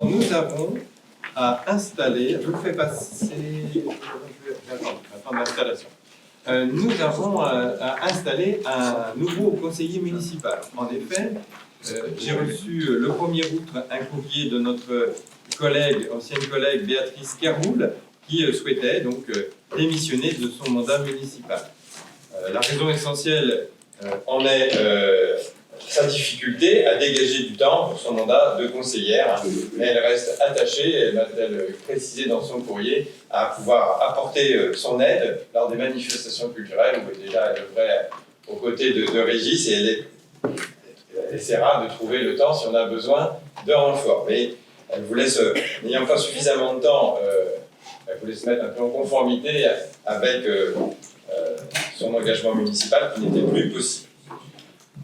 Nous avons à installer, je vous fais passer, attendre l'installation. Nous avons à installer un nouveau conseiller municipal. En effet, j'ai reçu le 1er août un courrier de notre ancienne collègue Béatrice Kerboul, qui souhaitait donc démissionner de son mandat municipal. La raison essentielle en est sa difficulté à dégager du temps pour son mandat de conseillère, mais elle reste attachée, elle m'a-t-elle précisé dans son courrier, à pouvoir apporter son aide lors des manifestations culturelles où déjà elle œuvrait aux côtés de Régis, et elle essaiera de trouver le temps si on a besoin de renfort. Mais elle voulait, n'ayant pas suffisamment de temps, elle voulait se mettre un peu en conformité avec son engagement municipal qui n'était plus possible.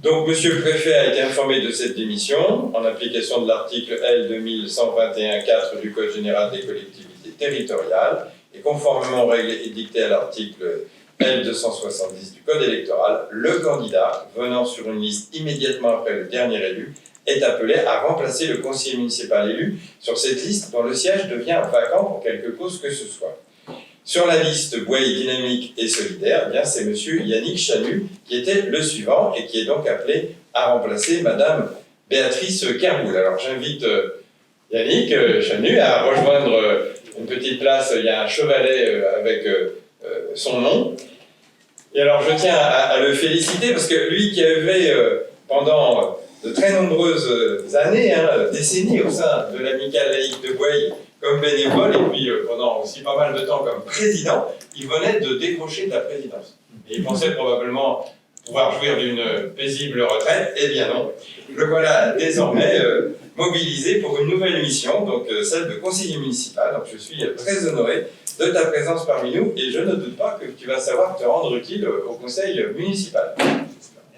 Donc, Monsieur le Préfet a été informé de cette démission en application de l'article L. 2121-4 du Code général des collectivités territoriales et conformément aux règles édictées à l'article L. 270 du Code électoral, le candidat venant sur une liste immédiatement après le dernier élu est appelé à remplacer le conseiller municipal élu sur cette liste dont le siège devient vacant pour quelque cause que ce soit. Sur la liste Boyer dynamique et solidaire, c'est M. Yannick Chanu qui était le suivant et qui est donc appelé à remplacer Mme Béatrice Kerboul. Alors j'invite Yannick Chanu à rejoindre une petite place, il y a un chevalet avec son nom. Et alors je tiens à le féliciter parce que lui qui avait pendant de très nombreuses années, décennies au sein de l'amicale laïque de Boyer, comme bénévole, et puis pendant aussi pas mal de temps comme président, il venait de décrocher de la présidence. Et il pensait probablement pouvoir jouir d'une paisible retraite, eh bien non. Le voilà désormais mobilisé pour une nouvelle mission, donc celle de conseiller municipal. Donc je suis très honoré de ta présence parmi nous, et je ne doute pas que tu vas savoir te rendre utile au conseil municipal.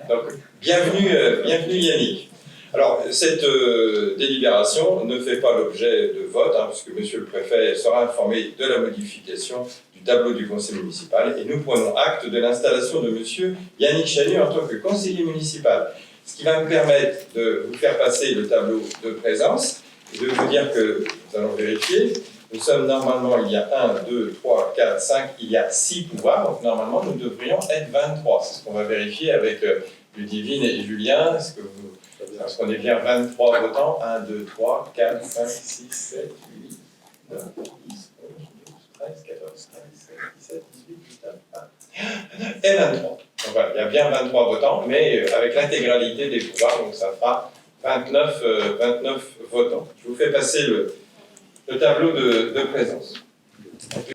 Donc bienvenue Yannick. Alors, cette délibération ne fait pas l'objet de vote, puisque Monsieur le Préfet sera informé de la modification du tableau du conseil municipal, et nous prenons acte de l'installation de Monsieur Yannick Chanu en tant que conseiller municipal. Ce qui va me permettre de vous faire passer le tableau de présence, et de vous dire que nous allons vérifier. Nous sommes normalement, il y a 1, 2, 3, 4, 5, il y a 6 pouvoirs, donc normalement nous devrions être 23. C'est ce qu'on va vérifier avec Ludivine et Julien. Parce qu'on est bien 23 votants, 1, 2, 3, 4, 5, 6, 7, 8, 9, 10, 11, 12, 13, 14, 15, 16, 17, 18, 19, 20 et 23. Donc voilà, il y a bien 23 votants, mais avec l'intégralité des pouvoirs, donc ça fera 29 votants. Je vous fais passer le tableau de présence.